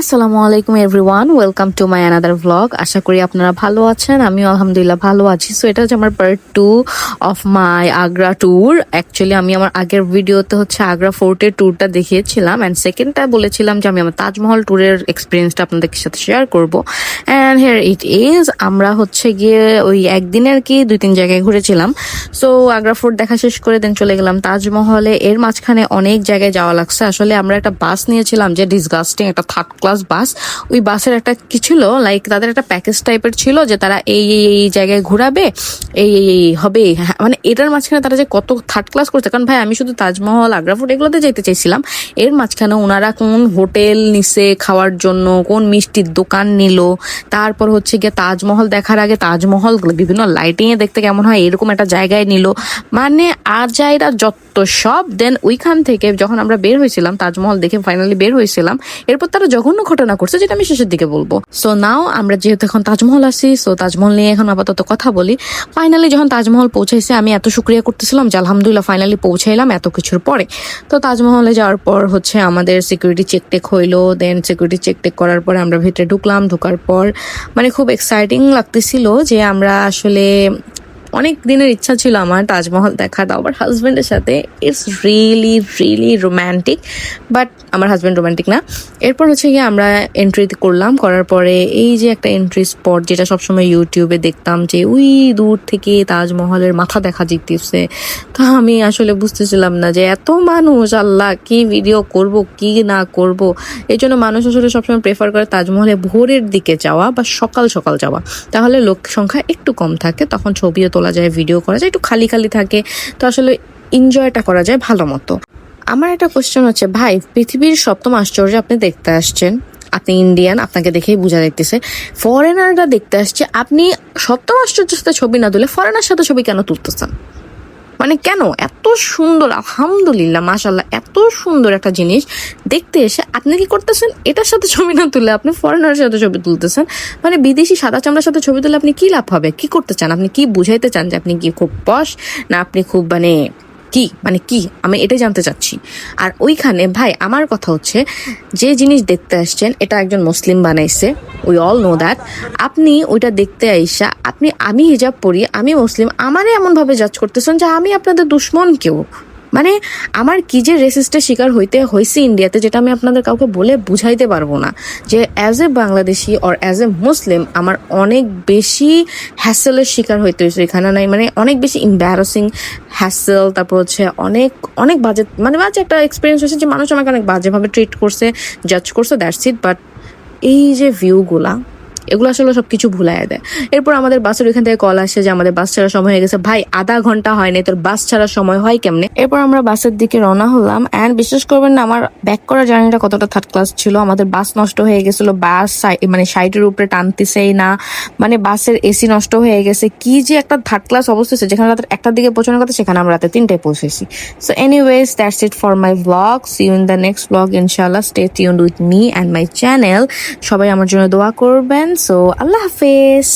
আসসালামু আলাইকুম everyone, welcome to my another vlog. আশা করি আপনারা ভালো আছেন, আমিও আলহামদুলিল্লাহ ভালো আছি। সো এটা হচ্ছে আমার part 2 of my Agra tour. Actually আমি আমার আগের ভিডিওতে হচ্ছে আগ্রা ফোর্টের ট্যুরটা দেখিয়েছিলাম, অ্যান্ড সেকেন্ডটা বলেছিলাম যে আমি আমার তাজমহল ট্যুরের এক্সপিরিয়েন্সটা আপনাদের সাথে শেয়ার করব। And here it is. আমরা হচ্ছে গিয়ে ওই একদিনে আর কি 2-3 জায়গায় ঘুরেছিলাম। সো আগ্রা ফোর্ট দেখা শেষ করে দেন চলে গেলাম তাজমহলে। এর মাঝখানে অনেক জায়গায় যাওয়া লাগছে। আসলে আমরা একটা বাস নিয়েছিলাম যে ডিসগাস্টিং একটা থার্ড ক্লাস বাস। ওই বাসের একটা কি ছিল, লাইক তাদের একটা প্যাকেজ টাইপের ছিল যে তারা এই জায়গায় ঘোরাবে, এই হবে। মানে এটার মাঝখানে তারা যে কত থার্ড ক্লাস করছে, কারণ ভাই আমি শুধু তাজমহল আগ্রা ফোর্ট এগুলোতে যেতে চাইছিলাম। এর মাঝখানে ওনারা কোন হোটেল নিছে খাওয়ার জন্য, কোন মিষ্টির দোকান নিল, তারপর হচ্ছে গিয়ে তাজমহল দেখার আগে তাজমহল বিভিন্ন লাইটিং এ দেখতে কেমন হয় এরকম একটা জায়গায় নিল। মানে আজাইরা যত সব। দেন ওইখান থেকে যখন আমরা বের হয়েছিলাম, তাজমহল দেখে ফাইনালি বের হয়েছিলাম, এরপর তারা জঘন্য ঘটনা করছে যেটা আমি শেষের দিকে বলবো। সো নাও আমরা যেহেতু এখন তাজমহল আসি, সো তাজমহল নিয়ে এখন আপাতত কথা বলি। ফাইনালি যখন তাজমহল পৌঁছাইছে আমি এত শুক্রিয়া করতেছিলাম যে আলহামদুলিল্লাহ ফাইনালি পৌঁছাইলাম এত কিছুর পরে। তো তাজমহলে যাওয়ার পর হচ্ছে আমাদের সিকিউরিটি চেক টেক হইলো। দেন সিকিউরিটি চেক টেক করার পরে আমরা ভেতরে ঢুকলাম। ঢোকার পর মানে খুব এক্সাইটিং লাগতেছিল যে আমরা আসলে অনেক দিনের ইচ্ছা ছিল আমার তাজমহল দেখা, তাও আবার হাজব্যান্ডের সাথে। It's really really romantic, but আমার হাজব্যান্ড রোম্যান্টিক না। এরপর হচ্ছে গিয়ে আমরা এন্ট্রি করলাম। করার পরে এই যে একটা এন্ট্রি স্পট যেটা সবসময় ইউটিউবে দেখতাম যে ওই দূর থেকে তাজমহলের মাথা দেখা যেতেছে, তা আমি আসলে বুঝতেছিলাম না যে এত মানুষ, আল্লাহ কি ভিডিও করব কি না করব। এই জন্য মানুষ আসলে সবসময় প্রেফার করে তাজমহলে ভোরের দিকে যাওয়া বা সকাল সকাল যাওয়া, তাহলে লোক সংখ্যা একটু কম থাকে, তখন ছবিও তোলা যায়, ভিডিও করা যায়, একটু খালি খালি থাকে, তো আসলে এনজয়টা করা যায় ভালো মতো। আমার একটা কোশ্চেন হচ্ছে, ভাই পৃথিবীর সপ্তম আশ্চর্য আপনি দেখতে আসছেন, আপনি ইন্ডিয়ান, আপনাকে দেখেই বোঝা যাইতেছে। ফরেনাররা দেখতে আসছে, আপনি সপ্তম আশ্চর্যের সাথে ছবি না তুলে ফরেনার সাথে ছবি কেন তুলতেছেন? মানে কেন? এত সুন্দর, আলহামদুলিল্লাহ মাশাল্লাহ, এত সুন্দর একটা জিনিস দেখতে এসে আপনি কি করতেছেন? এটার সাথে ছবি না তুলে আপনি ফরেনারের সাথে ছবি তুলতেছেন। মানে বিদেশি সাদা চামড়ার সাথে ছবি তুলে আপনি কি লাভ হবে? কি করতে চান? আপনি কি বুঝাইতে চান যে আপনি কি খুব পশ, না আপনি খুব মানে কি আমি এটাই জানতে চাচ্ছি। আর ওইখানে ভাই আমার কথা হচ্ছে, যে জিনিস দেখতে আসছেন এটা একজন মুসলিম বানাইছে, উই অল নো দ্যাট। আপনি ওইটা দেখতে আইসা আমি হিজাব পরি, আমি মুসলিম, আমারে এমন ভাবে জাজ করতেছেন যে আমি আপনাদের দুশ্মন কেউ। মানে আমার কি যে রেসিস্টের শিকার হইতে হয়েছে ইন্ডিয়াতে, যেটা আমি আপনাদের কাউকে বলে বুঝাইতে পারবো না। যে as a Bangladeshi or as a Muslim আমার অনেক বেশি হ্যাসেলের শিকার হইতে হয়েছে এখানে। নাই মানে অনেক বেশি ইম্বারাসিং হ্যাসেল, তারপর হচ্ছে অনেক অনেক বাজে একটা এক্সপিরিয়েন্স হয়েছে যে মানুষ আমাকে অনেক বাজেভাবে ট্রিট করছে, জাজ করছে, দ্যাটস ইট। বাট এই যে ভিউগুলা, এগুলো আসলে সবকিছু ভুলাই দেয়। এরপর আমাদের বাসের ওইখান থেকে কল আসে যে আমাদের বাস ছাড়ার সময় হয়ে গেছে। ভাই আধা ঘন্টা হয়নি, তোর বাস ছাড়ার সময় হয় কেমনে? এরপর আমরা বাসের দিকে রওনা হলাম। অ্যান্ড বিশ্বাস করবেন না, আমার ব্যাক করার জার্নিটা কতটা থার্ড ক্লাস ছিল। আমাদের বাস নষ্ট হয়ে গেছিল, বাস মানে সাইডের উপরে টানতেছেই না, মানে বাসের এসি নষ্ট হয়ে গেছে। কি যে একটা থার্ড ক্লাস অবস্থা হচ্ছে, যেখানে রাতের 1টার দিকে পৌঁছানোর কথা সেখানে আমরা রাতে 3টায় পৌঁছেছি। So anyways, that's it for my vlog. See you in the next vlog ইনশাআল্লাহ। Stay tuned with me and my channel. সবাই আমার জন্য দোয়া করবেন। সো আল্লাহ হাফেজ।